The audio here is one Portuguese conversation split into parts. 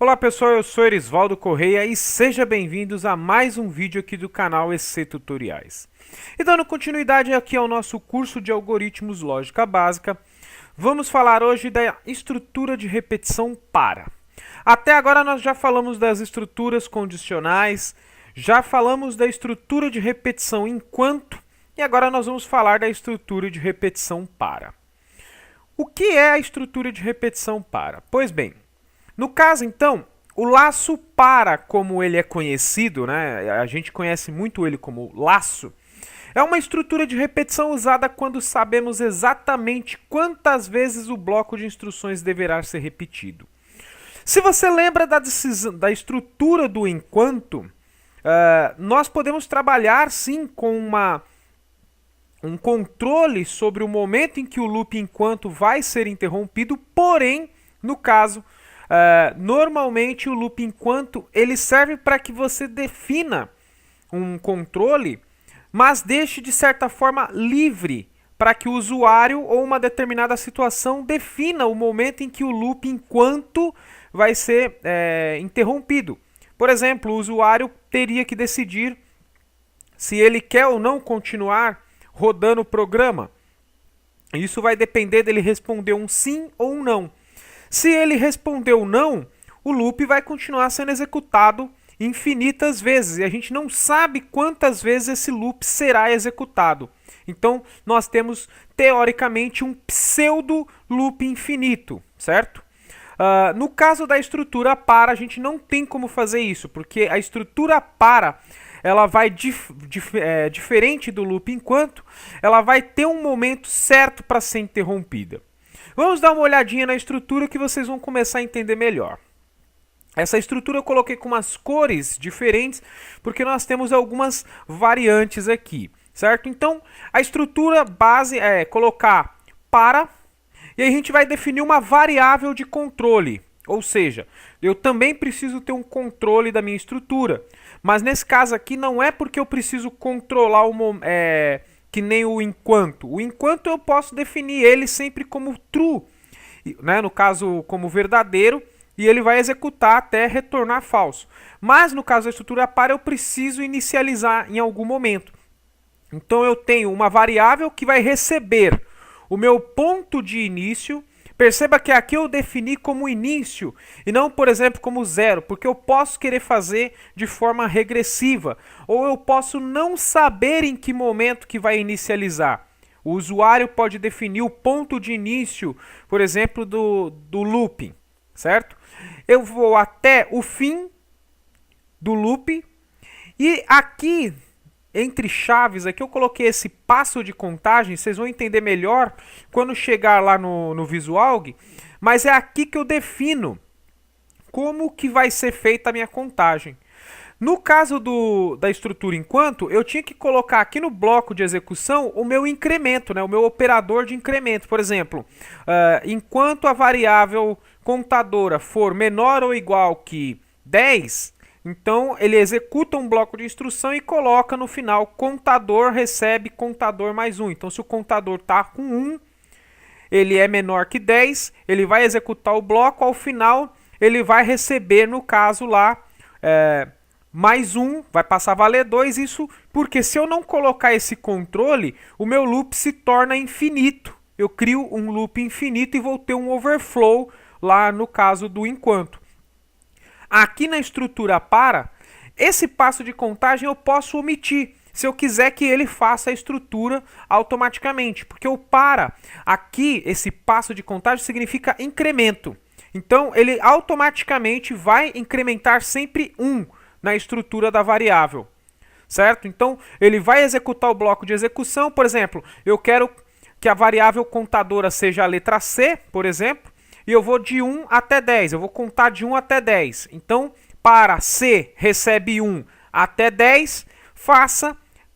Olá pessoal, eu sou Erisvaldo Correia e sejam bem-vindos a mais um vídeo aqui do canal EC Tutoriais. E dando continuidade aqui ao nosso curso de Algoritmos Lógica Básica, vamos falar hoje da estrutura de repetição para. Até agora nós já falamos das estruturas condicionais, já falamos da estrutura de repetição enquanto, e agora nós vamos falar da estrutura de repetição para. O que é a estrutura de repetição para? Pois bem, no caso, então, o laço para, como ele é conhecido, né, a gente conhece muito ele como laço, é uma estrutura de repetição usada quando sabemos exatamente quantas vezes o bloco de instruções deverá ser repetido. Se você lembra da estrutura do enquanto, nós podemos trabalhar sim com um controle sobre o momento em que o loop enquanto vai ser interrompido, porém, no caso, normalmente o loop enquanto ele serve para que você defina um controle, mas deixe de certa forma livre para que o usuário ou uma determinada situação defina o momento em que o loop enquanto vai ser interrompido. Por exemplo, o usuário teria que decidir se ele quer ou não continuar rodando o programa. Isso vai depender dele responder um sim ou um não. Se ele respondeu não, o loop vai continuar sendo executado infinitas vezes e a gente não sabe quantas vezes esse loop será executado. Então, nós temos, teoricamente, um pseudo loop infinito, certo? No caso da estrutura para, a gente não tem como fazer isso, porque a estrutura para, ela vai diferente do loop enquanto, ela vai ter um momento certo para ser interrompida. Vamos dar uma olhadinha na estrutura que vocês vão começar a entender melhor. Essa estrutura eu coloquei com umas cores diferentes, porque nós temos algumas variantes aqui, certo? Então, a estrutura base é colocar para, e aí a gente vai definir uma variável de controle. Ou seja, eu também preciso ter um controle da minha estrutura. Mas nesse caso aqui não é porque eu preciso controlar que nem o enquanto. O enquanto eu posso definir ele sempre como true, né? No caso como verdadeiro, e ele vai executar até retornar falso. Mas no caso da estrutura para eu preciso inicializar em algum momento. Então eu tenho uma variável que vai receber o meu ponto de início. Perceba que aqui eu defini como início e não, por exemplo, como zero, porque eu posso querer fazer de forma regressiva, ou eu posso não saber em que momento que vai inicializar. O usuário pode definir o ponto de início, por exemplo, do looping, certo? Eu vou até o fim do loop e aqui, entre chaves, aqui eu coloquei esse passo de contagem, vocês vão entender melhor quando chegar lá no Visualg, mas é aqui que eu defino como que vai ser feita a minha contagem. No caso da estrutura enquanto, eu tinha que colocar aqui no bloco de execução o meu incremento, né, o meu operador de incremento. Por exemplo, enquanto a variável contadora for menor ou igual que 10, então ele executa um bloco de instrução e coloca no final contador recebe contador mais 1. Então se o contador está com 1, ele é menor que 10, ele vai executar o bloco, ao final ele vai receber, no caso lá, mais 1, vai passar a valer 2, isso porque se eu não colocar esse controle, o meu loop se torna infinito. Eu crio um loop infinito e vou ter um overflow lá no caso do enquanto. Aqui na estrutura para, esse passo de contagem eu posso omitir, se eu quiser que ele faça a estrutura automaticamente, porque o para, aqui, esse passo de contagem significa incremento. Então, ele automaticamente vai incrementar sempre 1 na estrutura da variável, certo? Então, ele vai executar o bloco de execução, por exemplo, eu quero que a variável contadora seja a letra C, por exemplo, e eu vou de 1 até 10, eu vou contar de 1 até 10. Então, para C recebe 1 até 10,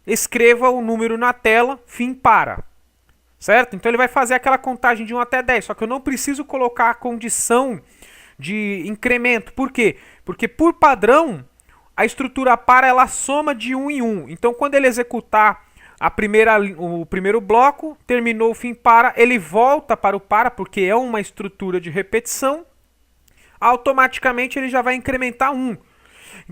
escreva o número na tela, fim para. Certo? Então ele vai fazer aquela contagem de 1 até 10, só que eu não preciso colocar a condição de incremento. Por quê? Porque por padrão, a estrutura para ela soma de 1 em 1. Então quando ele executar o primeiro bloco, terminou o fim para, ele volta para o para, porque é uma estrutura de repetição. automaticamente ele já vai incrementar 1.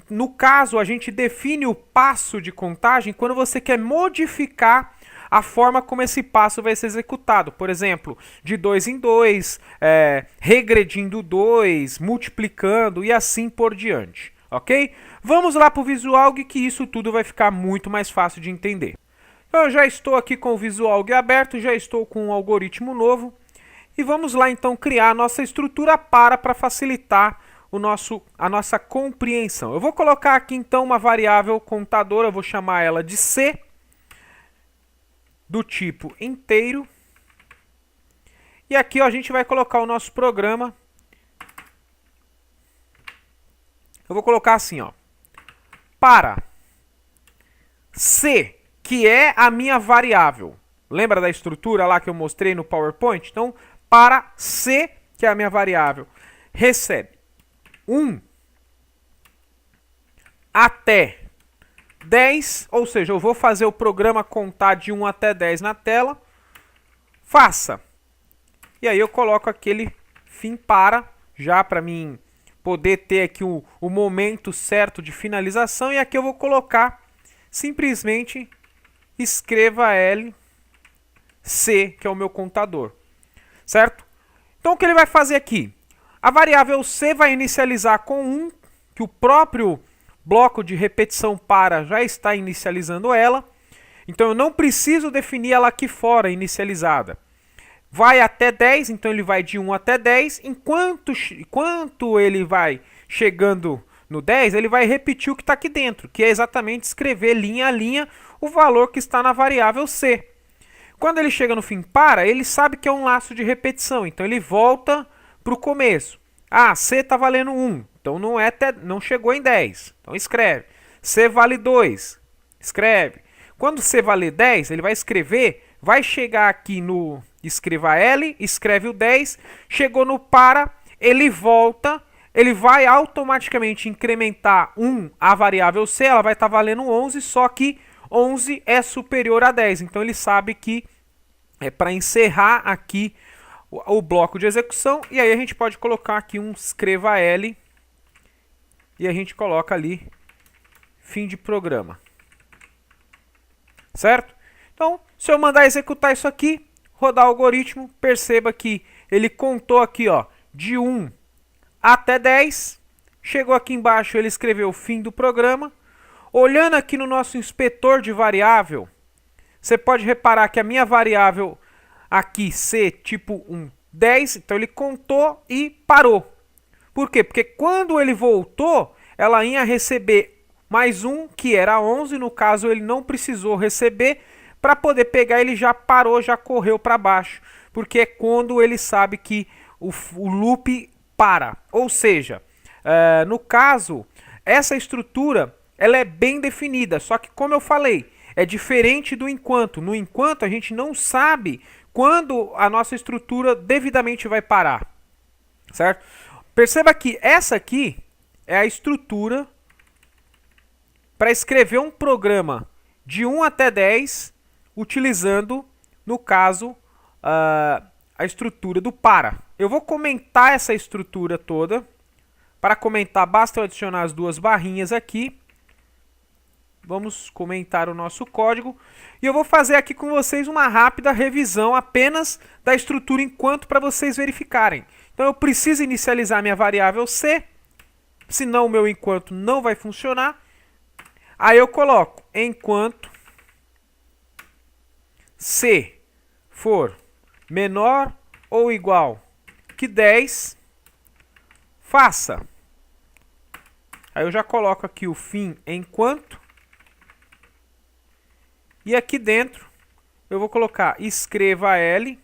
No caso, a gente define o passo de contagem quando você quer modificar a forma como esse passo vai ser executado. Por exemplo, de 2 em 2, regredindo 2, multiplicando e assim por diante. Ok? Vamos lá para o VisualG, que isso tudo vai ficar muito mais fácil de entender. Então, eu já estou aqui com o VisualG aberto, já estou com um algoritmo novo. E vamos lá então criar a nossa estrutura para facilitar a nossa compreensão. Eu vou colocar aqui então uma variável contadora, eu vou chamar ela de C, do tipo inteiro. E aqui ó, a gente vai colocar o nosso programa. Eu vou colocar assim, ó, para C, que é a minha variável. Lembra da estrutura lá que eu mostrei no PowerPoint? Então, para C, que é a minha variável, recebe 1 até 10, ou seja, eu vou fazer o programa contar de 1 até 10 na tela. Faça. E aí eu coloco aquele fim já para mim poder ter aqui o momento certo de finalização. E aqui eu vou colocar simplesmente escreva L C, que é o meu contador. Certo? Então o que ele vai fazer aqui? A variável C vai inicializar com 1, que o próprio bloco de repetição já está inicializando ela. Então eu não preciso definir ela aqui fora, inicializada. Vai até 10, então ele vai de 1 até 10. Enquanto ele vai chegando no 10, ele vai repetir o que está aqui dentro, que é exatamente escrever linha a linha o valor que está na variável C. Quando ele chega no fim ele sabe que é um laço de repetição, então ele volta para o começo. Ah, C está valendo 1, então não chegou em 10, então escreve. C vale 2, escreve. Quando C valer 10, ele vai escrever, vai chegar aqui no escreva L, escreve o 10, chegou no ele volta, ele vai automaticamente incrementar 1 a variável C, ela vai estar valendo 11, só que 11 é superior a 10, então ele sabe que é para encerrar aqui o bloco de execução, e aí a gente pode colocar aqui um escreva L, e a gente coloca ali fim de programa. Certo? Então, se eu mandar executar isso aqui, rodar o algoritmo, perceba que ele contou aqui, ó, de 1 até 10, chegou aqui embaixo, ele escreveu o fim do programa. Olhando aqui no nosso inspetor de variável, você pode reparar que a minha variável aqui, C, tipo 1, 10, então ele contou e parou. Por quê? Porque quando ele voltou, ela ia receber mais 1, que era 11, no caso ele não precisou receber, para poder pegar ele já parou, já correu para baixo, porque é quando ele sabe que o loop para. Ou seja, no caso, essa estrutura ela é bem definida, só que como eu falei, é diferente do enquanto. No enquanto a gente não sabe quando a nossa estrutura devidamente vai parar, certo? Perceba que essa aqui é a estrutura para escrever um programa de 1 até 10, utilizando, no caso, a estrutura do para. Eu vou comentar essa estrutura toda. Para comentar, basta eu adicionar as duas barrinhas aqui. Vamos comentar o nosso código. E eu vou fazer aqui com vocês uma rápida revisão apenas da estrutura enquanto para vocês verificarem. Então eu preciso inicializar minha variável C, senão o meu enquanto não vai funcionar. Aí eu coloco enquanto C for menor ou igual que 10, faça. Aí eu já coloco aqui o fim enquanto. E aqui dentro eu vou colocar escreva L,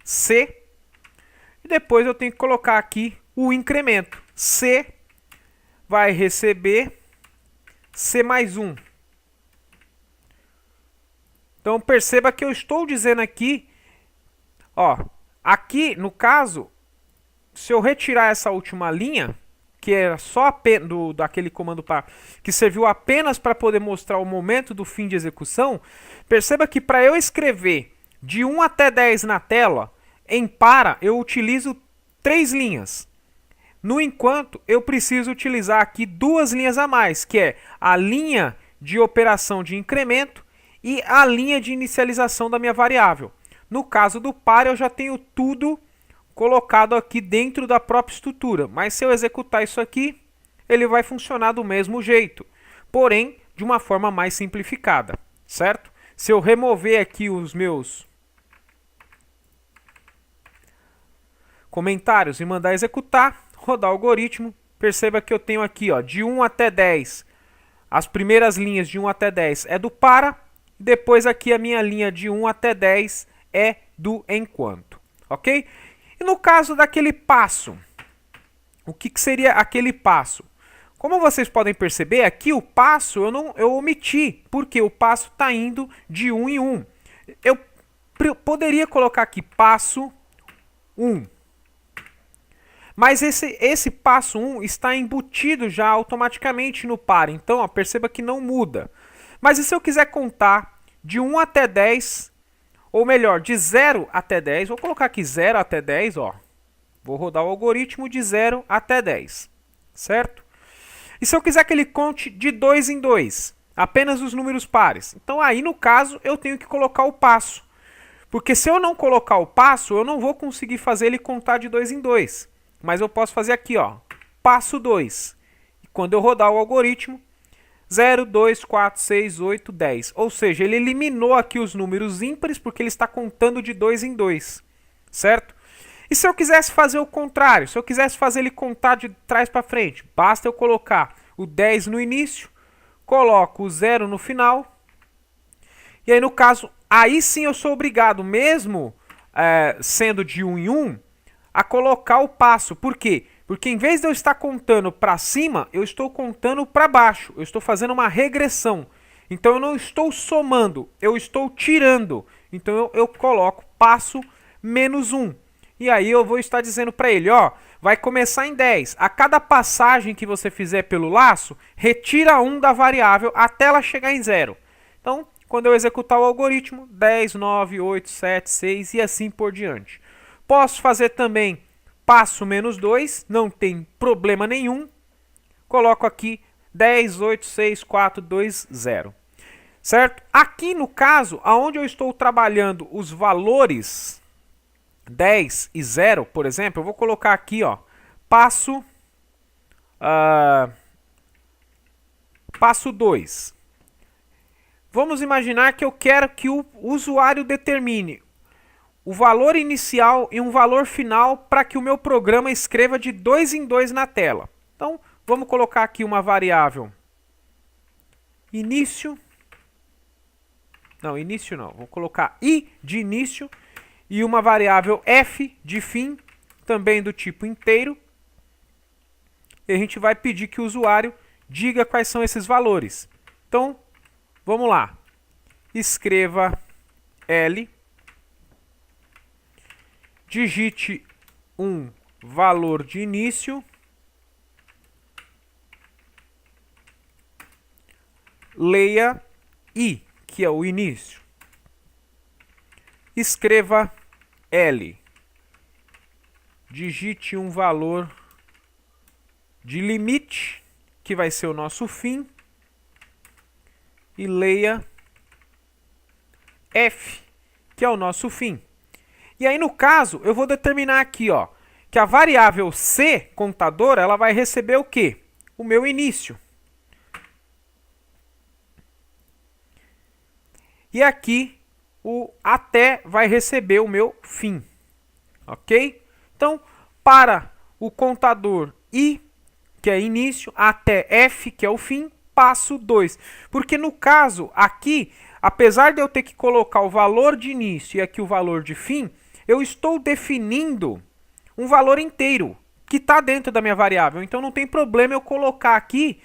C, e depois eu tenho que colocar aqui o incremento. C vai receber C mais 1. Então perceba que eu estou dizendo aqui, ó, aqui no caso, se eu retirar essa última linha, que era só daquele comando que serviu apenas para poder mostrar o momento do fim de execução, perceba que para eu escrever de 1 até 10 na tela, em eu utilizo 3 linhas. No enquanto, eu preciso utilizar aqui duas linhas a mais, que é a linha de operação de incremento e a linha de inicialização da minha variável. No caso do par, eu já tenho tudo colocado aqui dentro da própria estrutura, mas se eu executar isso aqui, ele vai funcionar do mesmo jeito, porém de uma forma mais simplificada, certo? Se eu remover aqui os meus comentários e mandar executar, rodar o algoritmo, perceba que eu tenho aqui, ó, de 1 até 10, as primeiras linhas de 1 até 10 é do para, depois aqui a minha linha de 1 até 10 é do enquanto, ok? E no caso daquele passo, o que seria aquele passo? Como vocês podem perceber, aqui o passo eu omiti, porque o passo está indo de 1 em 1. Eu poderia colocar aqui passo 1. Mas esse passo 1 está embutido já automaticamente no par. Então, ó, perceba que não muda. Mas e se eu quiser contar de 1 até 10, ou melhor, de 0 até 10, vou colocar aqui 0 até 10, ó. Vou rodar o algoritmo de 0 até 10, certo? E se eu quiser que ele conte de 2 em 2, apenas os números pares? Então aí, no caso, eu tenho que colocar o passo. Porque se eu não colocar o passo, eu não vou conseguir fazer ele contar de 2 em 2. Mas eu posso fazer aqui, ó, passo 2. E quando eu rodar o algoritmo, 0, 2, 4, 6, 8, 10. Ou seja, ele eliminou aqui os números ímpares porque ele está contando de 2 em 2, certo? E se eu quisesse fazer o contrário, se eu quisesse fazer ele contar de trás para frente, basta eu colocar o 10 no início, coloco o 0 no final, e aí no caso, aí sim eu sou obrigado, mesmo sendo de 1 em 1, a colocar o passo. Por quê? Porque em vez de eu estar contando para cima, eu estou contando para baixo. Eu estou fazendo uma regressão. Então eu não estou somando, eu estou tirando. Então eu coloco passo menos 1. E aí eu vou estar dizendo para ele, ó, vai começar em 10. A cada passagem que você fizer pelo laço, retira 1 da variável até ela chegar em 0. Então, quando eu executar o algoritmo, 10, 9, 8, 7, 6 e assim por diante. Posso fazer também passo menos 2, não tem problema nenhum. Coloco aqui 10, 8, 6, 4, 2, 0. Certo? Aqui no caso, onde eu estou trabalhando os valores 10 e 0, por exemplo, eu vou colocar aqui, ó, passo 2. Vamos imaginar que eu quero que o usuário determine o valor inicial e um valor final para que o meu programa escreva de 2 em 2 na tela. Então, vamos colocar aqui uma variável início. Não, início não. Vou colocar i de início e uma variável f de fim, também do tipo inteiro. E a gente vai pedir que o usuário diga quais são esses valores. Então, vamos lá. Escreva L. Digite um valor de início. Leia I, que é o início. Escreva L. Digite um valor de limite, que vai ser o nosso fim. E leia F, que é o nosso fim. E aí, no caso, eu vou determinar aqui, ó, que a variável C, contadora, ela vai receber o quê? O meu início. E aqui, o até vai receber o meu fim. Ok? Então, para o contador I, que é início, até F, que é o fim, passo 2. Porque no caso, aqui, apesar de eu ter que colocar o valor de início e aqui o valor de fim, eu estou definindo um valor inteiro que está dentro da minha variável. Então não tem problema eu colocar aqui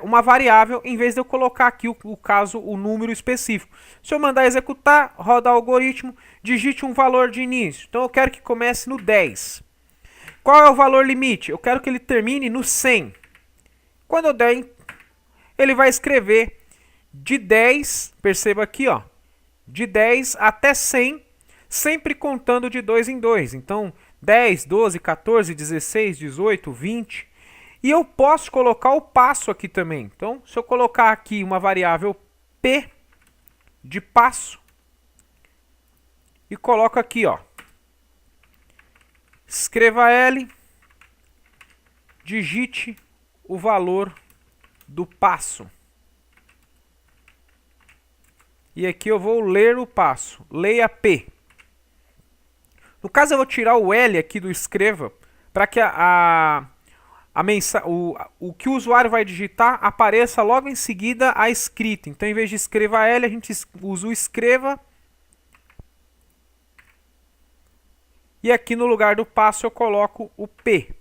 uma variável em vez de eu colocar aqui o número específico. Se eu mandar executar, roda o algoritmo, digite um valor de início. Então eu quero que comece no 10. Qual é o valor limite? Eu quero que ele termine no 100. Quando eu der, ele vai escrever de 10, perceba aqui, ó, de 10 até 100, sempre contando de 2 em 2. Então, 10, 12, 14, 16, 18, 20. E eu posso colocar o passo aqui também. Então, se eu colocar aqui uma variável P de passo e coloco aqui, ó, escreva L, digite o valor do passo. E aqui eu vou ler o passo. Leia P. No caso, eu vou tirar o L aqui do escreva para que o que o usuário vai digitar apareça logo em seguida a escrita. Então, em vez de escreva L, a gente usa o escreva. E aqui no lugar do passo eu coloco o P.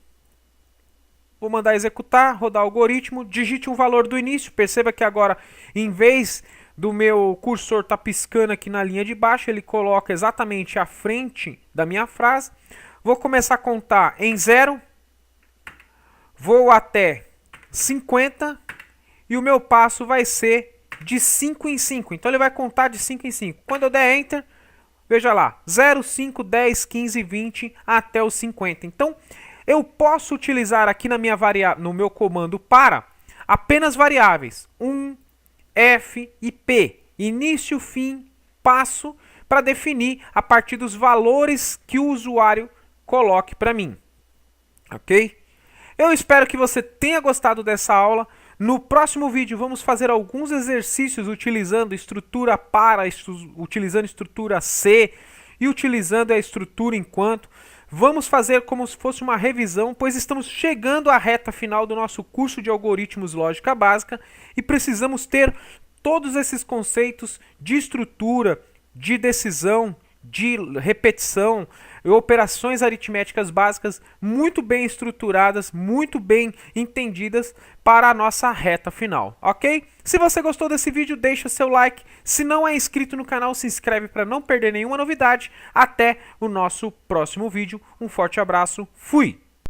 Vou mandar executar, rodar o algoritmo, digite um valor do início. Perceba que agora, em vez do meu cursor estar piscando aqui na linha de baixo, ele coloca exatamente à frente da minha frase. Vou começar a contar em 0, vou até 50 e o meu passo vai ser de 5 em 5. Então ele vai contar de 5 em 5. Quando eu der Enter, veja lá, 0, 5, 10, 15, 20 até os 50. Então eu posso utilizar aqui no meu comando para apenas variáveis 1, F e P, início, fim, passo, para definir a partir dos valores que o usuário coloque para mim. Ok? Eu espero que você tenha gostado dessa aula. No próximo vídeo vamos fazer alguns exercícios utilizando estrutura para, utilizando estrutura C e utilizando a estrutura enquanto. Vamos fazer como se fosse uma revisão, pois estamos chegando à reta final do nosso curso de algoritmos lógica básica e precisamos ter todos esses conceitos de estrutura, de decisão, de repetição e operações aritméticas básicas muito bem estruturadas, muito bem entendidas para a nossa reta final, ok? Se você gostou desse vídeo, deixa seu like. Se não é inscrito no canal, se inscreve para não perder nenhuma novidade. Até o nosso próximo vídeo. Um forte abraço. Fui!